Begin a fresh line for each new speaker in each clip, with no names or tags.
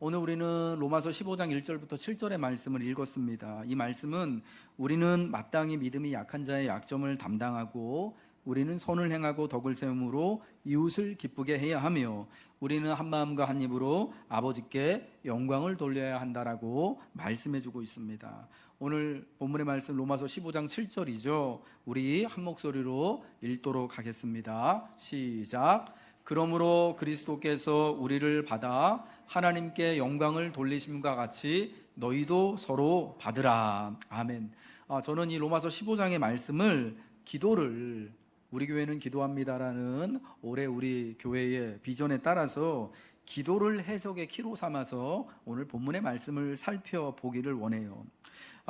오늘 우리는 로마서 15장 1절부터 7절의 말씀을 읽었습니다. 이 말씀은 우리는 마땅히 믿음이 약한 자의 약점을 담당하고 우리는 선을 행하고 덕을 세움으로 이웃을 기쁘게 해야 하며 우리는 한 마음과 한 입으로 아버지께 영광을 돌려야 한다라고 말씀해 주고 있습니다. 오늘 본문의 말씀 로마서 15장 7절이죠. 우리 한 목소리로 읽도록 하겠습니다. 시작. 그러므로 그리스도께서 우리를 받아 하나님께 영광을 돌리심과 같이 너희도 서로 받으라. 아멘. 저는 이 로마서 15장의 말씀을 기도를 우리 교회는 기도합니다라는 올해 우리 교회의 비전에 따라서 기도를 해석의 키로 삼아서 오늘 본문의 말씀을 살펴보기를 원해요.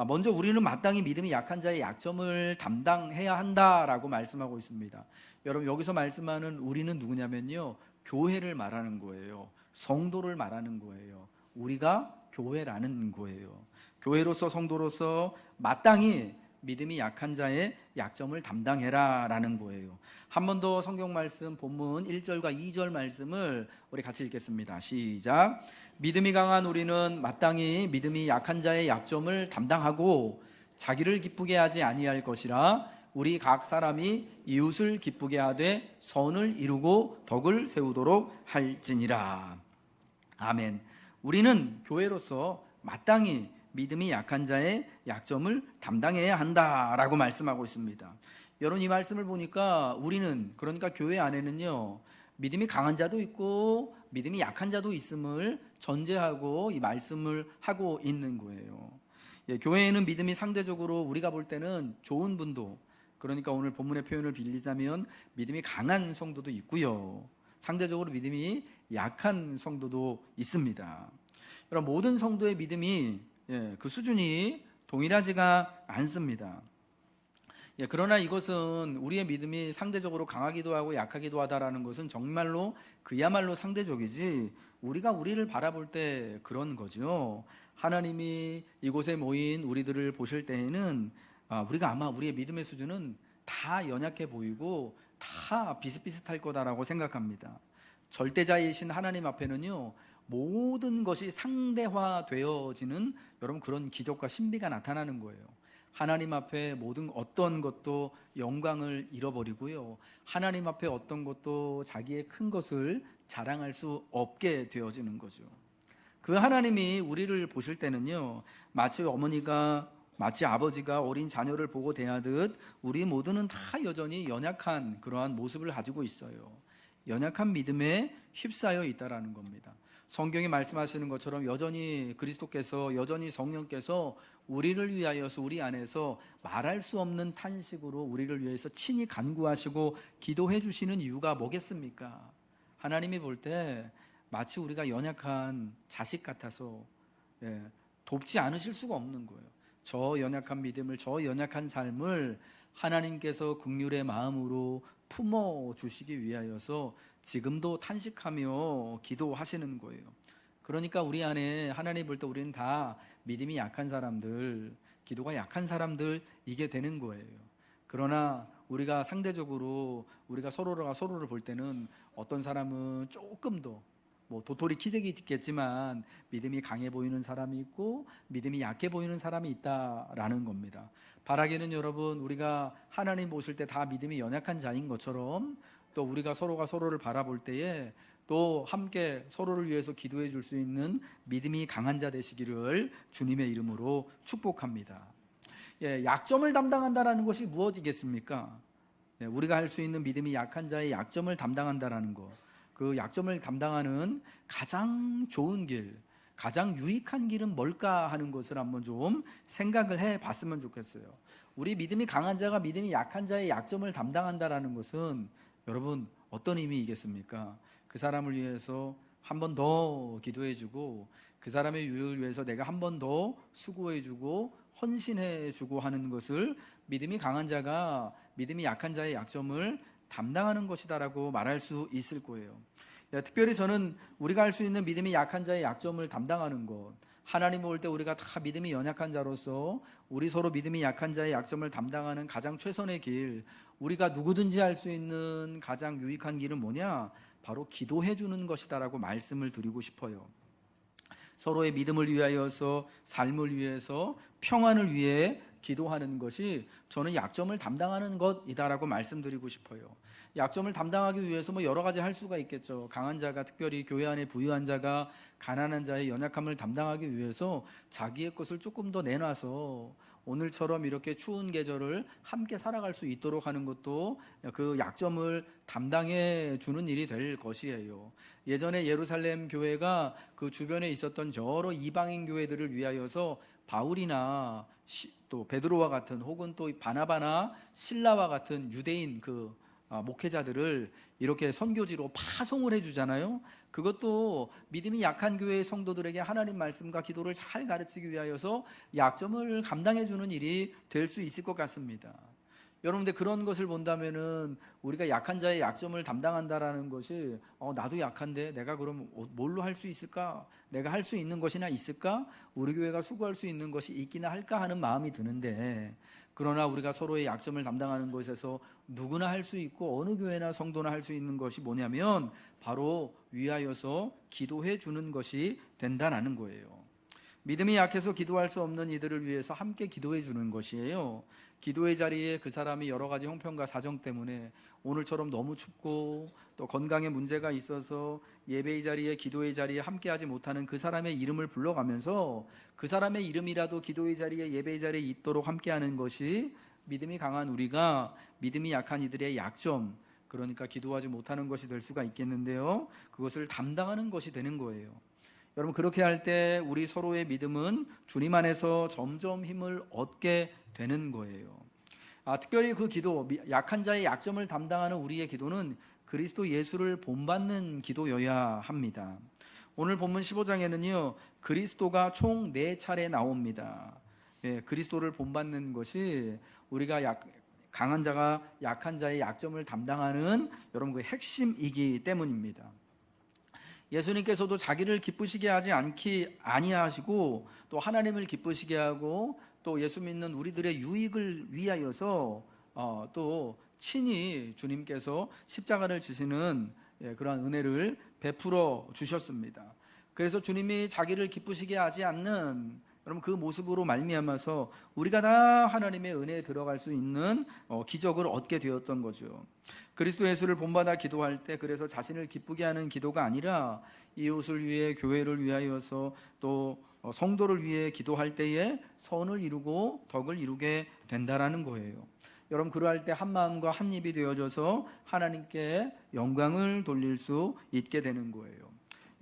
먼저 우리는 마땅히 믿음이 약한 자의 약점을 담당해야 한다라고 말씀하고 있습니다. 여러분, 여기서 말씀하는 우리는 누구냐면요, 교회를 말하는 거예요. 성도를 말하는 거예요. 우리가 교회라는 거예요. 교회로서 성도로서 마땅히 믿음이 약한 자의 약점을 담당해라 라는 거예요. 한 번 더 성경 말씀 본문 1절과 2절 말씀을 우리 같이 읽겠습니다. 시작. 믿음이 강한 우리는 마땅히 믿음이 약한 자의 약점을 담당하고 자기를 기쁘게 하지 아니할 것이라 우리 각 사람이 이웃을 기쁘게 하되 선을 이루고 덕을 세우도록 할지니라. 아멘. 우리는 교회로서 마땅히 믿음이 약한 자의 약점을 담당해야 한다라고 말씀하고 있습니다. 여러분, 이 말씀을 보니까 우리는, 그러니까 교회 안에는요, 믿음이 강한 자도 있고 믿음이 약한 자도 있음을 전제하고 이 말씀을 하고 있는 거예요. 교회에는 믿음이 상대적으로 우리가 볼 때는 좋은 분도, 그러니까 오늘 본문의 표현을 빌리자면 믿음이 강한 성도도 있고요, 상대적으로 믿음이 약한 성도도 있습니다. 여러분, 모든 성도의 믿음이 그 수준이 동일하지가 않습니다. 그러나 이것은 우리의 믿음이 상대적으로 강하기도 하고 약하기도 하다라는 것은 정말로 그야말로 상대적이지 우리가 우리를 바라볼 때 그런 거죠. 하나님이 이곳에 모인 우리들을 보실 때에는 우리가 아마 우리의 믿음의 수준은 다 연약해 보이고 다 비슷비슷할 거다라고 생각합니다. 절대자이신 하나님 앞에는요, 모든 것이 상대화되어지는 여러분 그런 기적과 신비가 나타나는 거예요. 하나님 앞에 모든 어떤 것도 영광을 잃어버리고요, 하나님 앞에 어떤 것도 자기의 큰 것을 자랑할 수 없게 되어지는 거죠. 그 하나님이 우리를 보실 때는요, 마치 아버지가 어린 자녀를 보고 대하듯 우리 모두는 다 여전히 연약한 그러한 모습을 가지고 있어요. 연약한 믿음에 휩싸여 있다라는 겁니다. 성경이 말씀하시는 것처럼 여전히 그리스도께서, 여전히 성령께서 우리를 위하여서 우리 안에서 말할 수 없는 탄식으로 우리를 위해서 친히 간구하시고 기도해 주시는 이유가 뭐겠습니까? 하나님이 볼 때 마치 우리가 연약한 자식 같아서 돕지 않으실 수가 없는 거예요. 저 연약한 믿음을, 저 연약한 삶을 하나님께서 긍휼의 마음으로 품어주시기 위하여서 지금도 탄식하며 기도하시는 거예요. 그러니까 우리 안에 하나님 볼 때 우리는 다 믿음이 약한 사람들, 기도가 약한 사람들이게 되는 거예요. 그러나 우리가 상대적으로 우리가 서로가 서로를 볼 때는 어떤 사람은 조금 더 도토리 키재기 있겠지만 믿음이 강해 보이는 사람이 있고 믿음이 약해 보이는 사람이 있다라는 겁니다. 바라기는 여러분, 우리가 하나님 보실 때 다 믿음이 연약한 자인 것처럼 또 우리가 서로가 서로를 바라볼 때에 또 함께 서로를 위해서 기도해 줄 수 있는 믿음이 강한 자 되시기를 주님의 이름으로 축복합니다. 약점을 담당한다라는 것이 무엇이겠습니까? 우리가 할 수 있는 믿음이 약한 자의 약점을 담당한다라는 것, 그 약점을 담당하는 가장 좋은 길, 가장 유익한 길은 뭘까 하는 것을 한번 좀 생각을 해 봤으면 좋겠어요. 우리 믿음이 강한 자가 믿음이 약한 자의 약점을 담당한다라는 것은 여러분 어떤 의미이겠습니까? 그 사람을 위해서 한 번 더 기도해 주고 그 사람의 유익을 위해서 내가 한 번 더 수고해 주고 헌신해 주고 하는 것을 믿음이 강한 자가 믿음이 약한 자의 약점을 담당하는 것이다라고 말할 수 있을 거예요. 특별히 저는 우리가 할 수 있는 믿음이 약한 자의 약점을 담당하는 것, 하나님 볼 때 우리가 다 믿음이 연약한 자로서 우리 서로 믿음이 약한 자의 약점을 담당하는 가장 최선의 길, 우리가 누구든지 할 수 있는 가장 유익한 길은 뭐냐? 바로 기도해 주는 것이다라고 말씀을 드리고 싶어요. 서로의 믿음을 위하여서, 삶을 위해서, 평안을 위해 기도하는 것이 저는 약점을 담당하는 것이다라고 말씀드리고 싶어요. 약점을 담당하기 위해서 뭐 여러 가지 할 수가 있겠죠. 강한 자가, 특별히 교회 안에 부유한 자가 가난한 자의 연약함을 담당하기 위해서 자기의 것을 조금 더 내놔서 오늘처럼 이렇게 추운 계절을 함께 살아갈 수 있도록 하는 것도 그 약점을 담당해 주는 일이 될 것이에요. 예전에 예루살렘 교회가 그 주변에 있었던 여러 이방인 교회들을 위하여서 바울이나 또 베드로와 같은, 혹은 또 바나바나 실라와 같은 유대인 목회자들을 이렇게 선교지로 파송을 해주잖아요. 그것도 믿음이 약한 교회의 성도들에게 하나님 말씀과 기도를 잘 가르치기 위하여서 약점을 감당해주는 일이 될 수 있을 것 같습니다. 여러분들, 그런 것을 본다면은 우리가 약한 자의 약점을 담당한다라는 것이 나도 약한데 내가 그럼 뭘로 할 수 있을까? 내가 할 수 있는 것이나 있을까? 우리 교회가 수고할 수 있는 것이 있기나 할까 하는 마음이 드는데, 그러나 우리가 서로의 약점을 담당하는 것에서 누구나 할 수 있고 어느 교회나 성도나 할 수 있는 것이 뭐냐면 바로 위하여서 기도해 주는 것이 된다는 거예요. 믿음이 약해서 기도할 수 없는 이들을 위해서 함께 기도해 주는 것이에요. 기도의 자리에 그 사람이 여러 가지 형편과 사정 때문에 오늘처럼 너무 춥고 또 건강에 문제가 있어서 예배의 자리에, 기도의 자리에 함께하지 못하는 그 사람의 이름을 불러가면서 그 사람의 이름이라도 기도의 자리에, 예배의 자리에 있도록 함께하는 것이 믿음이 강한 우리가 믿음이 약한 이들의 약점, 그러니까 기도하지 못하는 것이 될 수가 있겠는데요, 그것을 담당하는 것이 되는 거예요. 여러분, 그렇게 할 때 우리 서로의 믿음은 주님 안에서 점점 힘을 얻게 되는 거예요. 특별히 그 기도, 약한 자의 약점을 담당하는 우리의 기도는 그리스도 예수를 본받는 기도여야 합니다. 오늘 본문 15장에는요 그리스도가 총 4차례 나옵니다. 그리스도를 본받는 것이 우리가 강한 자가 약한 자의 약점을 담당하는 여러분 그 핵심이기 때문입니다. 예수님께서도 자기를 기쁘시게 하지 아니하시고 또 하나님을 기쁘시게 하고 또 예수 믿는 우리들의 유익을 위하여서 또 친히 주님께서 십자가를 지시는 그러한 은혜를 베풀어 주셨습니다. 그래서 주님이 자기를 기쁘시게 하지 않는 여러분 그 모습으로 말미암아서 우리가 다 하나님의 은혜에 들어갈 수 있는 기적을 얻게 되었던 거죠. 그리스도 예수를 본받아 기도할 때 그래서 자신을 기쁘게 하는 기도가 아니라 이웃을 위해, 교회를 위하여서 또 성도를 위해 기도할 때에 선을 이루고 덕을 이루게 된다라는 거예요. 여러분, 그러할 때 한 마음과 한 입이 되어져서 하나님께 영광을 돌릴 수 있게 되는 거예요.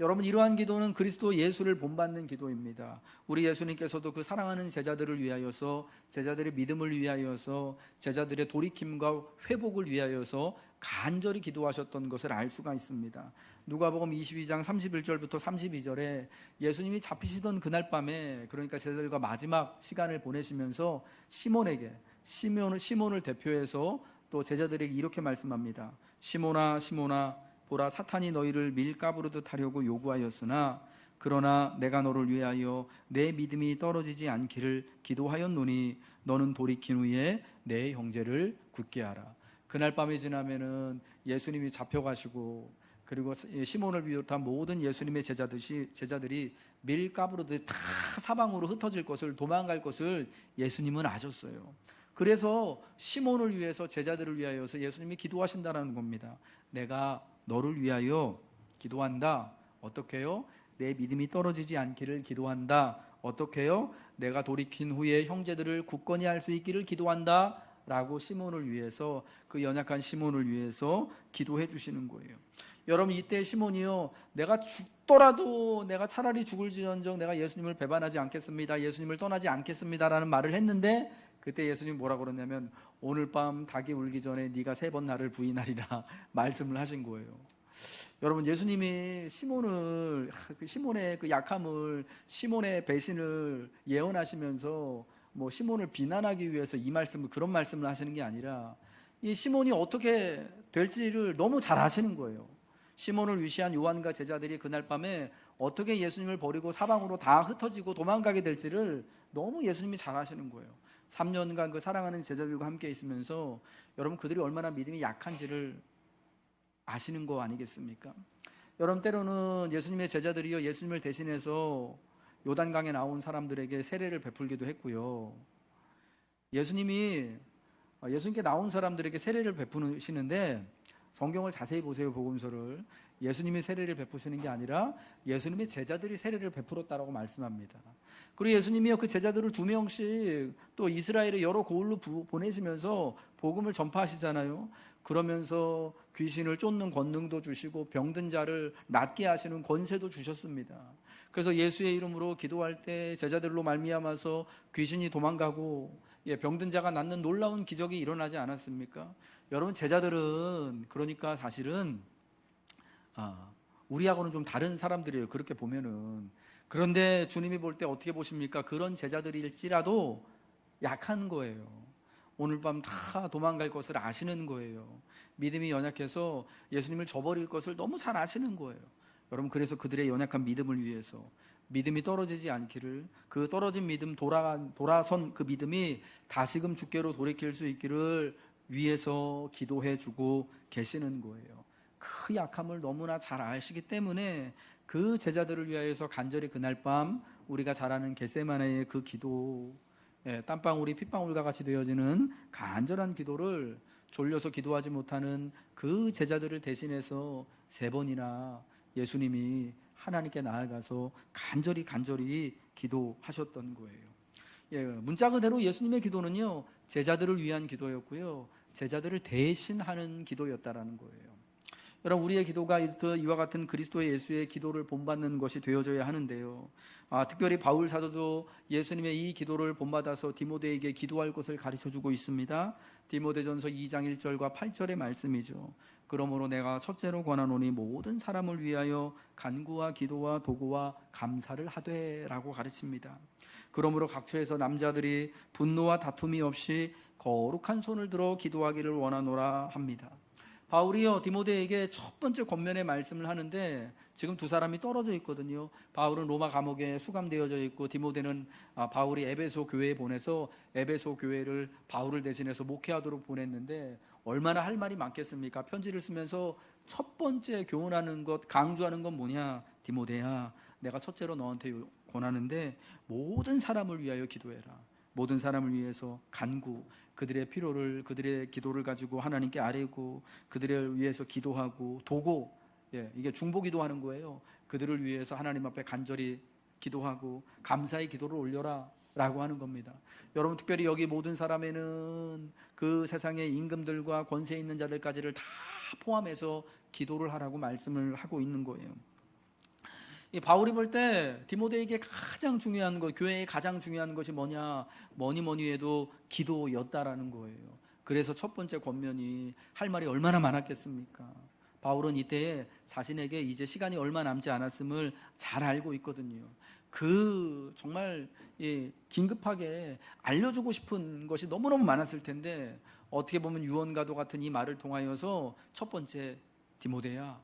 여러분, 이러한 기도는 그리스도 예수를 본받는 기도입니다. 우리 예수님께서도 그 사랑하는 제자들을 위하여서, 제자들의 믿음을 위하여서, 제자들의 돌이킴과 회복을 위하여서 간절히 기도하셨던 것을 알 수가 있습니다. 누가복음 22장 31절부터 32절에 예수님이 잡히시던 그날 밤에, 그러니까 제자들과 마지막 시간을 보내시면서 시몬을 대표해서 또 제자들에게 이렇게 말씀합니다. 시몬아, 시몬아, 보라, 사탄이 너희를 밀가부르듯 하려고 요구하였으나 그러나 내가 너를 위하여 내 믿음이 떨어지지 않기를 기도하였노니 너는 돌이킨 후에 내 형제를 굳게 하라. 그날 밤이 지나면은 예수님이 잡혀가시고, 그리고 시몬을 비롯한 모든 예수님의 제자들이 밀가부르듯 다 사방으로 흩어질 것을, 도망갈 것을 예수님은 아셨어요. 그래서 시몬을 위해서, 제자들을 위하여서 예수님이 기도하신다는 겁니다. 내가 너를 위하여 기도한다. 어떻게 해요? 내 믿음이 떨어지지 않기를 기도한다. 어떻게 해요? 내가 돌이킨 후에 형제들을 굳건히 할 수 있기를 기도한다 라고 시몬을 위해서, 그 연약한 시몬을 위해서 기도해 주시는 거예요. 여러분, 이때 시몬이요, 내가 죽더라도 내가 차라리 죽을지언정 내가 예수님을 배반하지 않겠습니다, 예수님을 떠나지 않겠습니다 라는 말을 했는데, 그때 예수님 뭐라고 그러냐면 오늘 밤 닭이 울기 전에 네가 3번 나를 부인하리라 말씀을 하신 거예요. 여러분, 예수님이 시몬의 그 약함을, 시몬의 배신을 예언하시면서 뭐 시몬을 비난하기 위해서 이 말씀을, 그런 말씀을 하시는 게 아니라 이 시몬이 어떻게 될지를 너무 잘 아시는 거예요. 시몬을 위시한 요한과 제자들이 그날 밤에 어떻게 예수님을 버리고 사방으로 다 흩어지고 도망가게 될지를 너무 예수님이 잘 아시는 거예요. 3년간 그 사랑하는 제자들과 함께 있으면서 여러분, 그들이 얼마나 믿음이 약한지를 아시는 거 아니겠습니까? 여러분, 때로는 예수님의 제자들이요, 예수님을 대신해서 요단강에 나온 사람들에게 세례를 베풀기도 했고요. 예수님께 나온 사람들에게 세례를 베푸시는데 성경을 자세히 보세요. 복음서를. 예수님이 세례를 베푸시는 게 아니라 예수님의 제자들이 세례를 베풀었다라고 말씀합니다. 그리고 예수님이 그 제자들을 2명씩 또 이스라엘의 여러 고을로 보내시면서 복음을 전파하시잖아요. 그러면서 귀신을 쫓는 권능도 주시고 병든 자를 낫게 하시는 권세도 주셨습니다. 그래서 예수의 이름으로 기도할 때 제자들로 말미암아서 귀신이 도망가고 병든 자가 낫는 놀라운 기적이 일어나지 않았습니까? 여러분, 제자들은 그러니까 사실은 우리하고는 좀 다른 사람들이에요. 그렇게 보면은. 그런데 주님이 볼 때 어떻게 보십니까? 그런 제자들일지라도 약한 거예요. 오늘 밤 다 도망갈 것을 아시는 거예요. 믿음이 연약해서 예수님을 저버릴 것을 너무 잘 아시는 거예요. 여러분, 그래서 그들의 연약한 믿음을 위해서 믿음이 떨어지지 않기를, 그 떨어진 믿음, 돌아선 그 믿음이 다시금 주께로 돌이킬 수 있기를 위해서 기도해 주고 계시는 거예요. 그 약함을 너무나 잘 아시기 때문에 그 제자들을 위하여서 간절히 그날 밤 우리가 잘 아는 겟세마네의 그 기도, 땀방울이 핏방울과 같이 되어지는 간절한 기도를 졸려서 기도하지 못하는 그 제자들을 대신해서 3번이나 예수님이 하나님께 나아가서 간절히 기도하셨던 거예요. 문자 그대로 예수님의 기도는요, 제자들을 위한 기도였고요, 제자들을 대신하는 기도였다라는 거예요. 여러분, 우리의 기도가 이와 같은 그리스도 예수의 기도를 본받는 것이 되어져야 하는데요. 특별히 바울 사도도 예수님의 이 기도를 본받아서 디모데에게 기도할 것을 가르쳐주고 있습니다. 디모데전서 2장 1절과 8절의 말씀이죠. 그러므로 내가 첫째로 권하노니 모든 사람을 위하여 간구와 기도와 도구와 감사를 하되라고 가르칩니다. 그러므로 각처에서 남자들이 분노와 다툼이 없이 거룩한 손을 들어 기도하기를 원하노라 합니다. 바울이요, 디모데에게 첫 번째 권면의 말씀을 하는데 지금 2사람이 떨어져 있거든요. 바울은 로마 감옥에 수감되어져 있고 디모데는 바울이 에베소 교회에 보내서 에베소 교회를 바울을 대신해서 목회하도록 보냈는데 얼마나 할 말이 많겠습니까? 편지를 쓰면서 첫 번째 교훈하는 것, 강조하는 건 뭐냐? 디모데야, 내가 첫째로 너한테 권하는데 모든 사람을 위하여 기도해라. 모든 사람을 위해서 간구, 그들의 필요를, 그들의 기도를 가지고 하나님께 아뢰고 그들을 위해서 기도하고 도고, 이게 중보기도하는 거예요. 그들을 위해서 하나님 앞에 간절히 기도하고 감사의 기도를 올려라 라고 하는 겁니다. 여러분, 특별히 여기 모든 사람에는 그 세상의 임금들과 권세 있는 자들까지를 다 포함해서 기도를 하라고 말씀을 하고 있는 거예요. 이 바울이 볼 때 디모데에게 가장 중요한 것, 교회에 가장 중요한 것이 뭐니 해도 기도였다라는 거예요. 그래서 첫 번째 권면이 할 말이 얼마나 많았겠습니까? 바울은 이때에 자신에게 이제 시간이 얼마 남지 않았음을 잘 알고 있거든요. 정말 긴급하게 알려주고 싶은 것이 너무너무 많았을 텐데 어떻게 보면 유언가도 같은 이 말을 통하여서 첫 번째, 디모데야,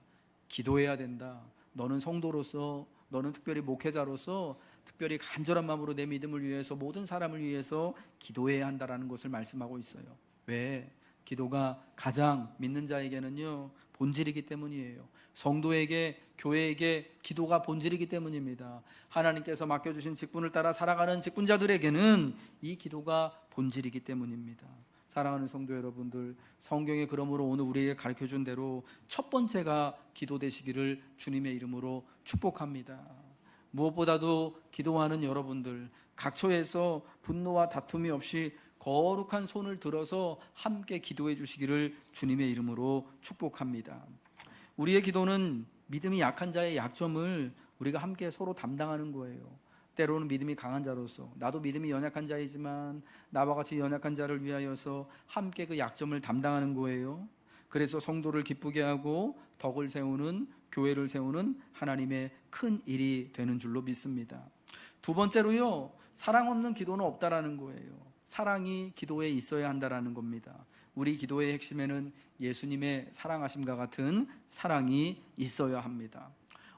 기도해야 된다. 너는 성도로서, 너는 특별히 목회자로서 특별히 간절한 마음으로 내 믿음을 위해서, 모든 사람을 위해서 기도해야 한다라는 것을 말씀하고 있어요. 왜? 기도가 가장 믿는 자에게는요 본질이기 때문이에요. 성도에게, 교회에게 기도가 본질이기 때문입니다. 하나님께서 맡겨주신 직분을 따라 살아가는 직분자들에게는 이 기도가 본질이기 때문입니다. 사랑하는 성도 여러분들, 성경에 그러므로 오늘 우리에게 가르쳐준 대로 첫 번째가 기도 되시기를 주님의 이름으로 축복합니다. 무엇보다도 기도하는 여러분들, 각처에서 분노와 다툼이 없이 거룩한 손을 들어서 함께 기도해 주시기를 주님의 이름으로 축복합니다. 우리의 기도는 믿음이 약한 자의 약점을 우리가 함께 서로 담당하는 거예요. 때로는 믿음이 강한 자로서, 나도 믿음이 연약한 자이지만 나와 같이 연약한 자를 위하여서 함께 그 약점을 담당하는 거예요. 그래서 성도를 기쁘게 하고 덕을 세우는, 교회를 세우는 하나님의 큰 일이 되는 줄로 믿습니다. 2번째로요, 사랑 없는 기도는 없다라는 거예요. 사랑이 기도에 있어야 한다라는 겁니다. 우리 기도의 핵심에는 예수님의 사랑하심과 같은 사랑이 있어야 합니다.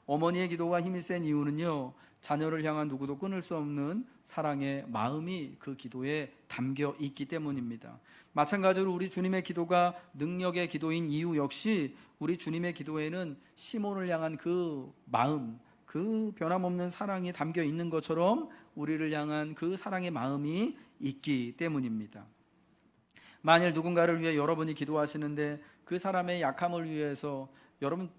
어머니의 기도가 힘이 센 이유는요, 자녀를 향한 누구도 끊을 수 없는 사랑의 마음이 그 기도에 담겨 있기 때문입니다. 마찬가지로 우리 주님의 기도가 능력의 기도인 이유 역시 우리 주님의 기도에는 시몬을 향한 그 마음, 그 변함없는 사랑이 담겨 있는 것처럼 우리를 향한 그 사랑의 마음이 있기 때문입니다. 만일 누군가를 위해 여러분이 기도하시는데 그 사람의 약함을 위해서, 여러분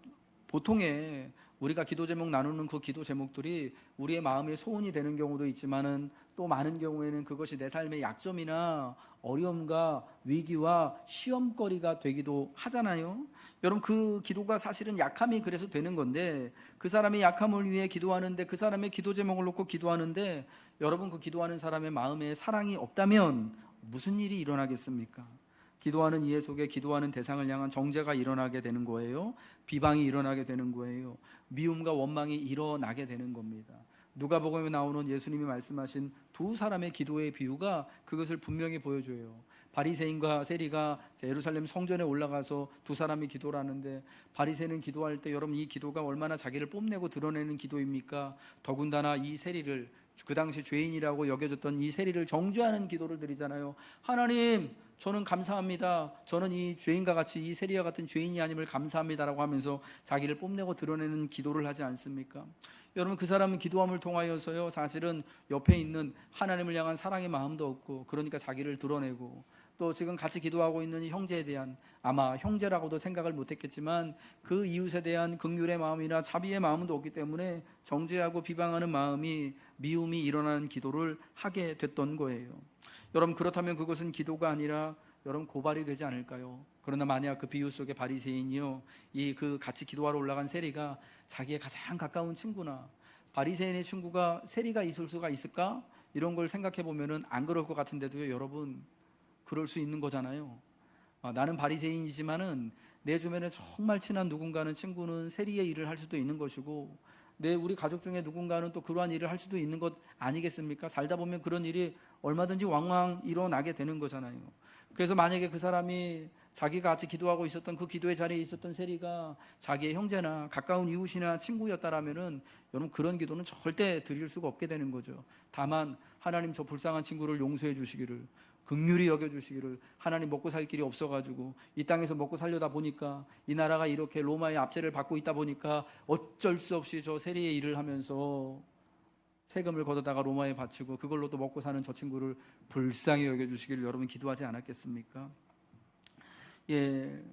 보통의 우리가 기도 제목 나누는 그 기도 제목들이 우리의 마음의 소원이 되는 경우도 있지만은 또 많은 경우에는 그것이 내 삶의 약점이나 어려움과 위기와 시험거리가 되기도 하잖아요. 여러분 그 기도가 사실은 약함이 그래서 되는 건데, 그 사람의 약함을 위해 기도하는데, 그 사람의 기도 제목을 놓고 기도하는데 여러분 그 기도하는 사람의 마음에 사랑이 없다면 무슨 일이 일어나겠습니까? 기도하는 이해 속에 기도하는 대상을 향한 정죄가 일어나게 되는 거예요. 비방이 일어나게 되는 거예요. 미움과 원망이 일어나게 되는 겁니다. 누가복음에 나오는 예수님이 말씀하신 두 사람의 기도의 비유가 그것을 분명히 보여줘요. 바리새인과 세리가 예루살렘 성전에 올라가서 두 사람이 기도를 하는데, 바리새인은 기도할 때 여러분 이 기도가 얼마나 자기를 뽐내고 드러내는 기도입니까? 더군다나 이 세리를, 그 당시 죄인이라고 여겨졌던 이 세리를 정죄하는 기도를 드리잖아요. 하나님, 저는 감사합니다. 저는 이 죄인과 같이, 이 세리와 같은 죄인이 아님을 감사합니다라고 하면서 자기를 뽐내고 드러내는 기도를 하지 않습니까? 여러분 그 사람은 기도함을 통하여서요, 사실은 옆에 있는 하나님을 향한 사랑의 마음도 없고, 그러니까 자기를 드러내고, 또 지금 같이 기도하고 있는 형제에 대한, 아마 형제라고도 생각을 못했겠지만 그 이웃에 대한 긍휼의 마음이나 자비의 마음도 없기 때문에 정죄하고 비방하는 마음이, 미움이 일어나는 기도를 하게 됐던 거예요. 여러분 그렇다면 그것은 기도가 아니라 여러분 고발이 되지 않을까요? 그러나 만약 그 비유 속의 바리새인이요, 이 그 같이 기도하러 올라간 세리가 자기의 가장 가까운 친구나, 바리새인의 친구가 세리가 있을 수가 있을까? 이런 걸 생각해 보면은 안 그럴 것 같은데도요, 여러분 그럴 수 있는 거잖아요. 나는 바리새인이지만은 내 주변에 정말 친한 누군가는, 친구는 세리의 일을 할 수도 있는 것이고, 우리 가족 중에 누군가는 또 그러한 일을 할 수도 있는 것 아니겠습니까? 살다 보면 그런 일이 얼마든지 왕왕 일어나게 되는 거잖아요. 그래서 만약에 그 사람이 자기가 같이 기도하고 있었던 그 기도의 자리에 있었던 세리가 자기의 형제나 가까운 이웃이나 친구였다라면은 여러분 그런 기도는 절대 드릴 수가 없게 되는 거죠. 다만 하나님, 저 불쌍한 친구를 용서해 주시기를, 긍휼히 여겨주시기를, 하나님 먹고 살 길이 없어가지고 이 땅에서 먹고 살려다 보니까, 이 나라가 이렇게 로마의 압제를 받고 있다 보니까 어쩔 수 없이 저 세리의 일을 하면서 세금을 걷어다가 로마에 바치고 그걸로 또 먹고 사는 저 친구를 불쌍히 여겨주시기를 여러분 기도하지 않았겠습니까? 예,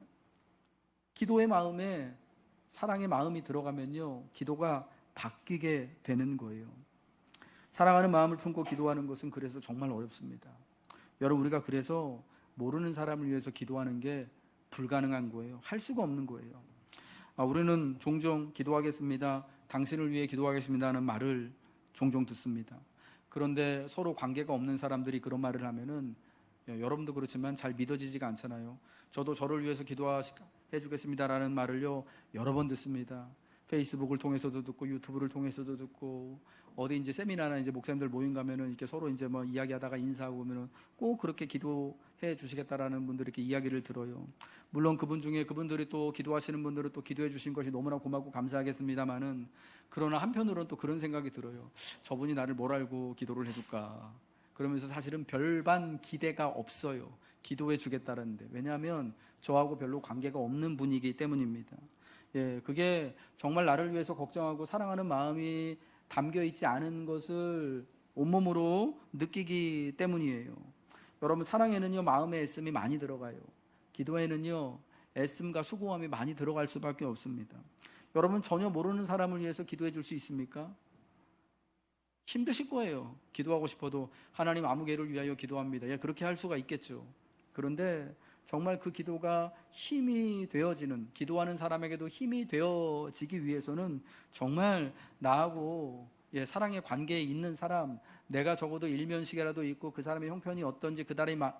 기도의 마음에 사랑의 마음이 들어가면요, 기도가 바뀌게 되는 거예요. 사랑하는 마음을 품고 기도하는 것은 그래서 정말 어렵습니다. 여러분 우리가 그래서 모르는 사람을 위해서 기도하는 게 불가능한 거예요. 할 수가 없는 거예요. 우리는 종종 기도하겠습니다, 당신을 위해 기도하겠습니다 하는 말을 종종 듣습니다. 그런데 서로 관계가 없는 사람들이 그런 말을 하면은, 여러분도 그렇지만 잘 믿어지지가 않잖아요. 저도 저를 위해서 기도해 주겠습니다라는 말을요 여러 번 듣습니다. 페이스북을 통해서도 듣고 유튜브를 통해서도 듣고, 어디 이제 세미나나 이제 목사님들 모임 가면은 이렇게 서로 이제 뭐 이야기하다가 인사하고 오면은 꼭 그렇게 기도해 주시겠다라는 분들이 이렇게 이야기를 들어요. 물론 그분 중에, 그분들이 또 기도하시는 분들은 또 기도해 주신 것이 너무나 고맙고 감사하겠습니다만은, 그러나 한편으로는 또 그런 생각이 들어요. 저분이 나를 뭘 알고 기도를 해줄까? 그러면서 사실은 별반 기대가 없어요. 기도해 주겠다는데. 왜냐하면 저하고 별로 관계가 없는 분이기 때문입니다. 예, 그게 정말 나를 위해서 걱정하고 사랑하는 마음이 담겨 있지 않은 것을 온몸으로 느끼기 때문이에요. 여러분 사랑에는요 마음의 애씀이 많이 들어가요. 기도에는요 애씀과 수고함이 많이 들어갈 수밖에 없습니다. 여러분 전혀 모르는 사람을 위해서 기도해 줄 수 있습니까? 힘드실 거예요. 기도하고 싶어도 하나님 아무개를 위하여 기도합니다. 예, 그렇게 할 수가 있겠죠. 그런데 정말 그 기도가 힘이 되어지는, 기도하는 사람에게도 힘이 되어지기 위해서는 정말 나하고 사랑의 관계에 있는 사람, 내가 적어도 일면식이라도 있고 그 사람의 형편이 어떤지, 그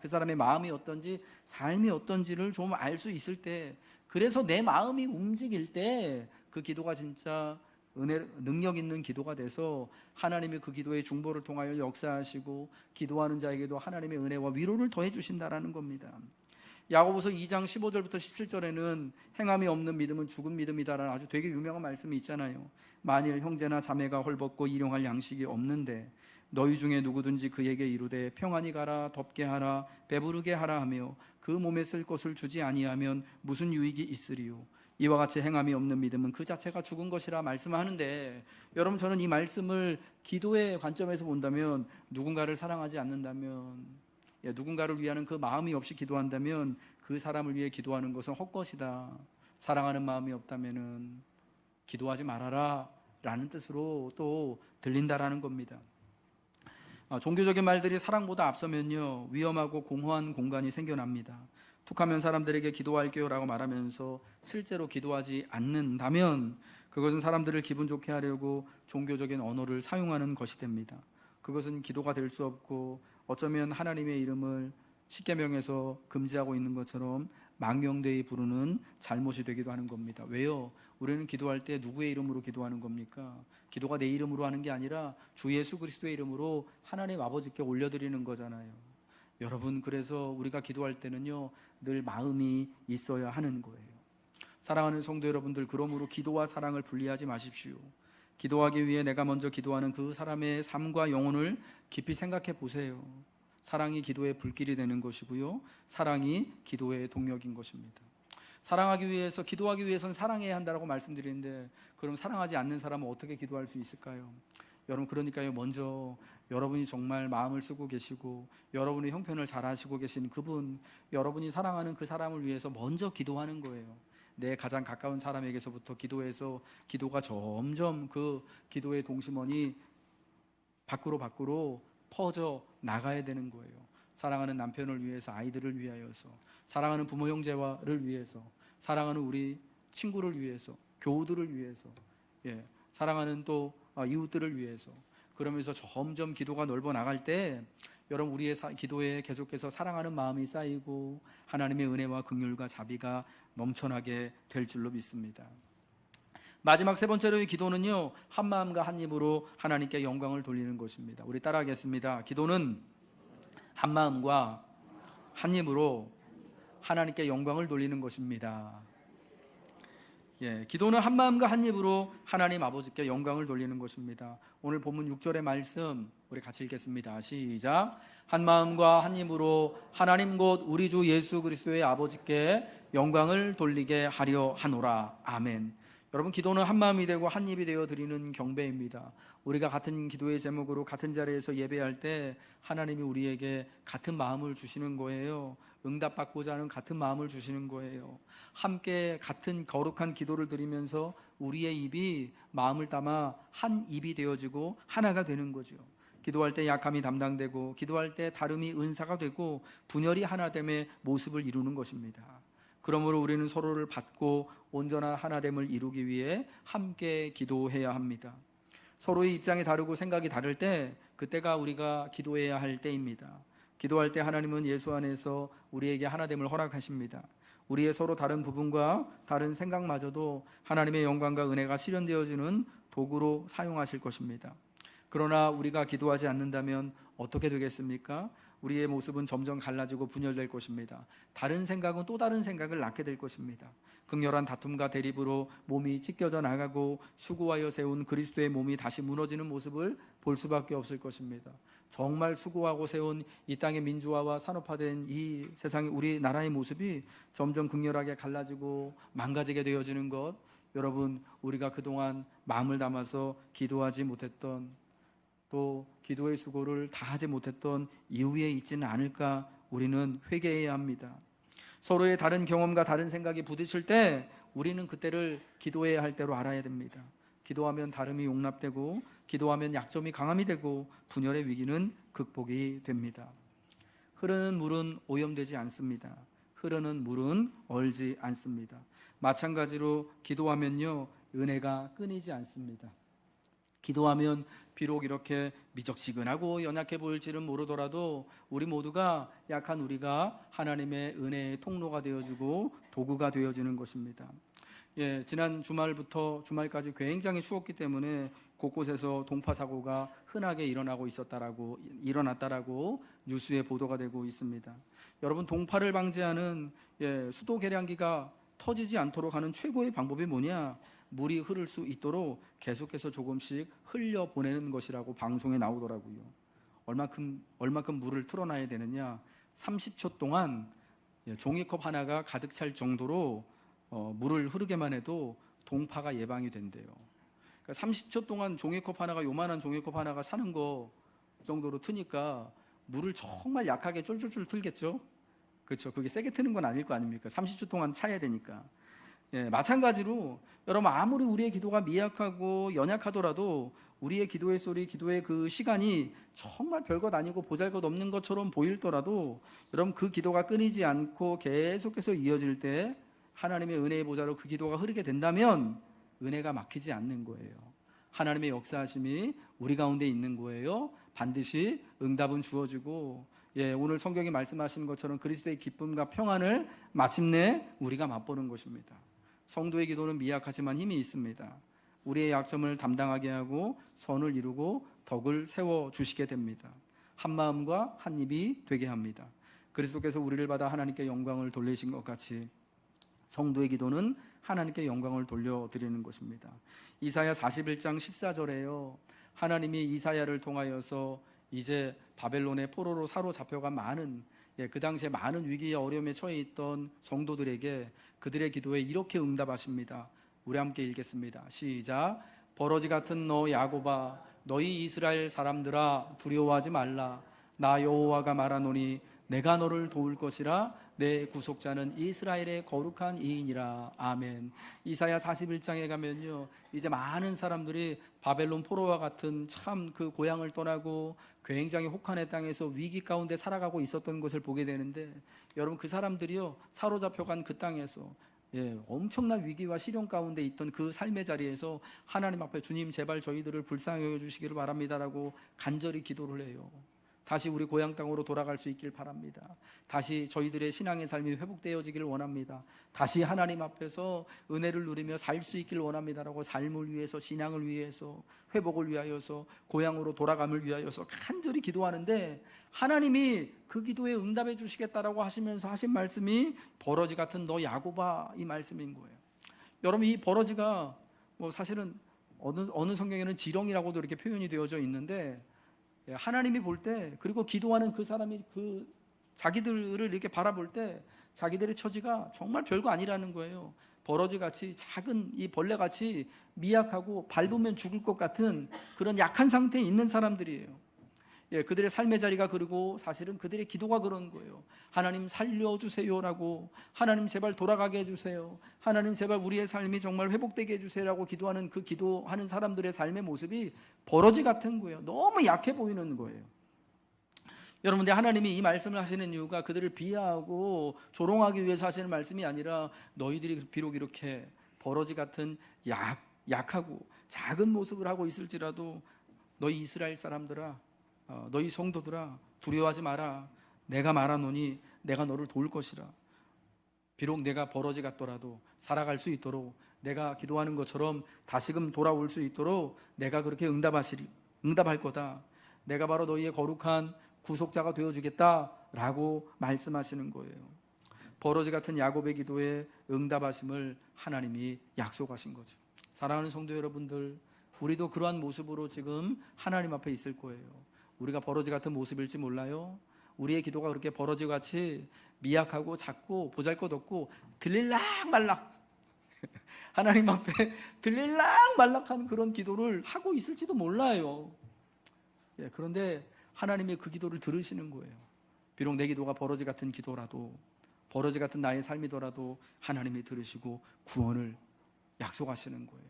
사람의 마음이 어떤지, 삶이 어떤지를 좀 알 수 있을 때, 그래서 내 마음이 움직일 때 그 기도가 진짜 능력 있는 기도가 돼서 하나님이 그 기도의 중보를 통하여 역사하시고 기도하는 자에게도 하나님의 은혜와 위로를 더해 주신다라는 겁니다. 야고보서 2장 15절부터 17절에는 행함이 없는 믿음은 죽은 믿음이다라는 아주 되게 유명한 말씀이 있잖아요. 만일 형제나 자매가 헐벗고 일용할 양식이 없는데 너희 중에 누구든지 그에게 이르되 평안히 가라, 덥게 하라, 배부르게 하라 하며 그 몸에 쓸 것을 주지 아니하면 무슨 유익이 있으리요? 이와 같이 행함이 없는 믿음은 그 자체가 죽은 것이라 말씀하는데, 여러분, 저는 이 말씀을 기도의 관점에서 본다면, 누군가를 사랑하지 않는다면, 누군가를 위하는 그 마음이 없이 기도한다면 그 사람을 위해 기도하는 것은 헛것이다. 사랑하는 마음이 없다면은 기도하지 말아라 라는 뜻으로 또 들린다라는 겁니다. 종교적인 말들이 사랑보다 앞서면요, 위험하고 공허한 공간이 생겨납니다. 툭하면 사람들에게 기도할게요 라고 말하면서 실제로 기도하지 않는다면 그것은 사람들을 기분 좋게 하려고 종교적인 언어를 사용하는 것이 됩니다. 그것은 기도가 될 수 없고, 어쩌면 하나님의 이름을 십계명에서 금지하고 있는 것처럼 망령되이 부르는 잘못이 되기도 하는 겁니다. 왜요? 우리는 기도할 때 누구의 이름으로 기도하는 겁니까? 기도가 내 이름으로 하는 게 아니라 주 예수 그리스도의 이름으로 하나님 아버지께 올려드리는 거잖아요. 여러분, 그래서 우리가 기도할 때는요, 늘 마음이 있어야 하는 거예요. 사랑하는 성도 여러분들, 그러므로 기도와 사랑을 분리하지 마십시오. 기도하기 위해 내가 먼저 기도하는 그 사람의 삶과 영혼을 깊이 생각해 보세요. 사랑이 기도의 불길이 되는 것이고요, 사랑이 기도의 동력인 것입니다. 사랑하기 위해서, 기도하기 위해서는 사랑해야 한다고 말씀드리는데, 그럼 사랑하지 않는 사람은 어떻게 기도할 수 있을까요? 여러분, 그러니까요, 먼저 여러분이 정말 마음을 쓰고 계시고 여러분의 형편을 잘 아시고 계신 그분, 여러분이 사랑하는 그 사람을 위해서 먼저 기도하는 거예요. 내 가장 가까운 사람에게서부터 기도해서 기도가 점점 그 기도의 동심원이 밖으로 퍼져 나가야 되는 거예요. 사랑하는 남편을 위해서, 아이들을 위하여서, 사랑하는 부모 형제를 위해서, 사랑하는 우리 친구를 위해서, 교우들을 위해서, 사랑하는 또 이웃들을 위해서. 그러면서 점점 기도가 넓어 나갈 때 여러분, 우리의 기도에 계속해서 사랑하는 마음이 쌓이고 하나님의 은혜와 긍휼과 자비가 넘쳐나게 될 줄로 믿습니다. 마지막 세 번째로의 기도는요, 한 마음과 한 입으로 하나님께 영광을 돌리는 것입니다. 우리 따라하겠습니다. 기도는 한 마음과 한 입으로 하나님께 영광을 돌리는 것입니다. 기도는 한 마음과 한 입으로 하나님 아버지께 영광을 돌리는 것입니다. 오늘 본문 6절의 말씀 우리 같이 읽겠습니다. 시작. 한 마음과 한 입으로 하나님 곧 우리 주 예수 그리스도의 아버지께 영광을 돌리게 하려 하노라. 아멘. 여러분, 기도는 한 마음이 되고 한 입이 되어 드리는 경배입니다. 우리가 같은 기도의 제목으로 같은 자리에서 예배할 때 하나님이 우리에게 같은 마음을 주시는 거예요. 응답받고자 하는 같은 마음을 주시는 거예요. 함께 같은 거룩한 기도를 드리면서 우리의 입이 마음을 담아 한 입이 되어지고 하나가 되는 거죠. 기도할 때 약함이 담당되고, 기도할 때 다름이 은사가 되고, 분열이 하나됨의 모습을 이루는 것입니다. 그러므로 우리는 서로를 받고 온전한 하나됨을 이루기 위해 함께 기도해야 합니다. 서로의 입장이 다르고 생각이 다를 때, 그때가 우리가 기도해야 할 때입니다. 기도할 때 하나님은 예수 안에서 우리에게 하나됨을 허락하십니다. 우리의 서로 다른 부분과 다른 생각마저도 하나님의 영광과 은혜가 실현되어지는 도구로 사용하실 것입니다. 그러나 우리가 기도하지 않는다면 어떻게 되겠습니까? 우리의 모습은 점점 갈라지고 분열될 것입니다. 다른 생각은 또 다른 생각을 낳게 될 것입니다. 극렬한 다툼과 대립으로 몸이 찢겨져 나가고 수고하여 세운 그리스도의 몸이 다시 무너지는 모습을 볼 수밖에 없을 것입니다. 정말 수고하고 세운 이 땅의 민주화와 산업화된 이 세상의 우리나라의 모습이 점점 극렬하게 갈라지고 망가지게 되어지는 것, 여러분, 우리가 그동안 마음을 담아서 기도하지 못했던, 또 기도의 수고를 다하지 못했던 이유에 있지는 않을까 우리는 회개해야 합니다. 서로의 다른 경험과 다른 생각이 부딪힐 때 우리는 그때를 기도해야 할 때로 알아야 됩니다. 기도하면 다름이 용납되고, 기도하면 약점이 강함이 되고, 분열의 위기는 극복이 됩니다. 흐르는 물은 오염되지 않습니다. 흐르는 물은 얼지 않습니다. 마찬가지로 기도하면요, 은혜가 끊이지 않습니다. 기도하면 비록 이렇게 미적지근하고 연약해 보일지는 모르더라도 우리 모두가, 약한 우리가 하나님의 은혜의 통로가 되어주고 도구가 되어지는 것입니다. 지난 주말부터 주말까지 굉장히 추웠기 때문에 곳곳에서 동파 사고가 흔하게 일어났다라고 뉴스에 보도가 되고 있습니다. 여러분, 동파를 방지하는 수도 계량기가 터지지 않도록 하는 최고의 방법이 뭐냐? 물이 흐를 수 있도록 계속해서 조금씩 흘려 보내는 것이라고 방송에 나오더라고요. 얼마큼 물을 틀어놔야 되느냐? 30초 동안 종이컵 하나가 가득 찰 정도로 물을 흐르게만 해도 동파가 예방이 된대요. 그러니까 30초 동안 종이컵 하나가, 요만한 종이컵 하나가 사는 거 정도로 트니까 물을 정말 약하게 쫄쫄쫄 틀겠죠. 그렇죠. 그게 세게 트는 건 아닐 거 아닙니까? 30초 동안 차야 되니까. 예, 마찬가지로 여러분, 아무리 우리의 기도가 미약하고 연약하더라도 우리의 기도의 소리, 기도의 그 시간이 정말 별것 아니고 보잘것없는 것처럼 보일더라도 여러분, 그 기도가 끊이지 않고 계속해서 이어질 때 하나님의 은혜의 보좌로 그 기도가 흐르게 된다면 은혜가 막히지 않는 거예요. 하나님의 역사하심이 우리 가운데 있는 거예요. 반드시 응답은 주어지고, 오늘 성경이 말씀하시는 것처럼 그리스도의 기쁨과 평안을 마침내 우리가 맛보는 것입니다. 성도의 기도는 미약하지만 힘이 있습니다. 우리의 약점을 담당하게 하고 선을 이루고 덕을 세워주시게 됩니다. 한 마음과 한 입이 되게 합니다. 그리스도께서 우리를 받아 하나님께 영광을 돌리신 것 같이 성도의 기도는 하나님께 영광을 돌려드리는 것입니다. 이사야 41장 14절에요. 하나님이 이사야를 통하여서 이제 바벨론의 포로로 사로잡혀간 많은, 그 당시에 많은 위기에 어려움에 처해 있던 성도들에게 그들의 기도에 이렇게 응답하십니다. 우리 함께 읽겠습니다. 시작. 버러지 같은 너 야곱아, 너희 이스라엘 사람들아, 두려워하지 말라. 나 여호와가 말하노니 내가 너를 도울 것이라. 내 구속자는 이스라엘의 거룩한 이인이라. 아멘. 이사야 41장에 가면요, 이제 많은 사람들이 바벨론 포로와 같은 참 그 고향을 떠나고 굉장히 혹한의 땅에서 위기 가운데 살아가고 있었던 것을 보게 되는데, 여러분, 그 사람들이요, 사로잡혀간 그 땅에서 엄청난 위기와 시련 가운데 있던 그 삶의 자리에서 하나님 앞에 주님, 제발 저희들을 불쌍히 여겨주시기를 바랍니다라고 간절히 기도를 해요. 다시 우리 고향 땅으로 돌아갈 수 있길 바랍니다. 다시 저희들의 신앙의 삶이 회복되어지기를 원합니다. 다시 하나님 앞에서 은혜를 누리며 살 수 있기를 원합니다라고 삶을 위해서, 신앙을 위해서, 회복을 위하여서, 고향으로 돌아감을 위하여서 간절히 기도하는데, 하나님이 그 기도에 응답해 주시겠다라고 하시면서 하신 말씀이 버러지 같은 너 야곱아, 이 말씀인 거예요. 여러분, 이 버러지가 사실은 어느 성경에는 지렁이라고도 이렇게 표현이 되어져 있는데, 하나님이 볼 때, 그리고 기도하는 그 사람이 그 자기들을 이렇게 바라볼 때 자기들의 처지가 정말 별거 아니라는 거예요. 버러지같이 작은 이 벌레같이 미약하고 밟으면 죽을 것 같은 그런 약한 상태에 있는 사람들이에요. 그들의 삶의 자리가, 그리고 사실은 그들의 기도가 그런 거예요. 하나님 살려주세요라고, 하나님 제발 돌아가게 해주세요, 하나님 제발 우리의 삶이 정말 회복되게 해주세요라고 기도하는 그 기도하는 사람들의 삶의 모습이 버러지 같은 거예요. 너무 약해 보이는 거예요. 여러분, 근데 하나님이 이 말씀을 하시는 이유가 그들을 비하하고 조롱하기 위해서 하시는 말씀이 아니라, 너희들이 비록 이렇게 버러지 같은 약하고 작은 모습을 하고 있을지라도 너희 이스라엘 사람들아, 너희 성도들아, 두려워하지 마라. 내가 말하노니 내가 너를 도울 것이라. 비록 내가 버러지 같더라도 살아갈 수 있도록, 내가 기도하는 것처럼 다시금 돌아올 수 있도록 내가 그렇게 응답할 거다. 내가 바로 너희의 거룩한 구속자가 되어주겠다라고 말씀하시는 거예요. 버러지 같은 야곱의 기도에 응답하심을 하나님이 약속하신 거죠. 사랑하는 성도 여러분들, 우리도 그러한 모습으로 지금 하나님 앞에 있을 거예요. 우리가 버러지 같은 모습일지 몰라요. 우리의 기도가 그렇게 버러지같이 미약하고 작고 보잘것없고 들릴락말락 하나님 앞에 들릴락말락한 그런 기도를 하고 있을지도 몰라요. 그런데 하나님이 그 기도를 들으시는 거예요. 비록 내 기도가 버러지 같은 기도라도, 버러지 같은 나의 삶이더라도 하나님이 들으시고 구원을 약속하시는 거예요.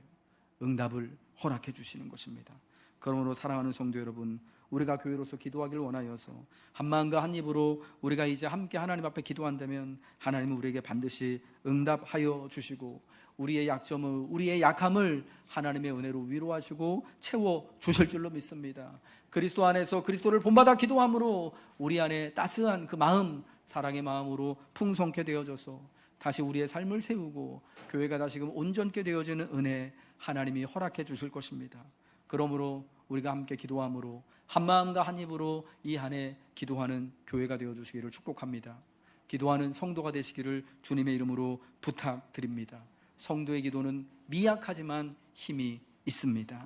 응답을 허락해 주시는 것입니다. 그러므로 사랑하는 성도 여러분, 우리가 교회로서 기도하기를 원하여서 한 마음과 한 입으로 우리가 이제 함께 하나님 앞에 기도한다면 하나님은 우리에게 반드시 응답하여 주시고, 우리의 약점을, 우리의 약함을 하나님의 은혜로 위로하시고 채워주실 줄로 믿습니다. 그리스도 안에서 그리스도를 본받아 기도함으로 우리 안에 따스한 그 마음, 사랑의 마음으로 풍성케 되어져서 다시 우리의 삶을 세우고 교회가 다시금 온전케 되어지는 은혜 하나님이 허락해 주실 것입니다. 그러므로 우리가 함께 기도함으로 한 마음과 한 입으로 이 한 해 기도하는 교회가 되어주시기를 축복합니다. 기도하는 성도가 되시기를 주님의 이름으로 부탁드립니다. 성도의 기도는 미약하지만 힘이 있습니다.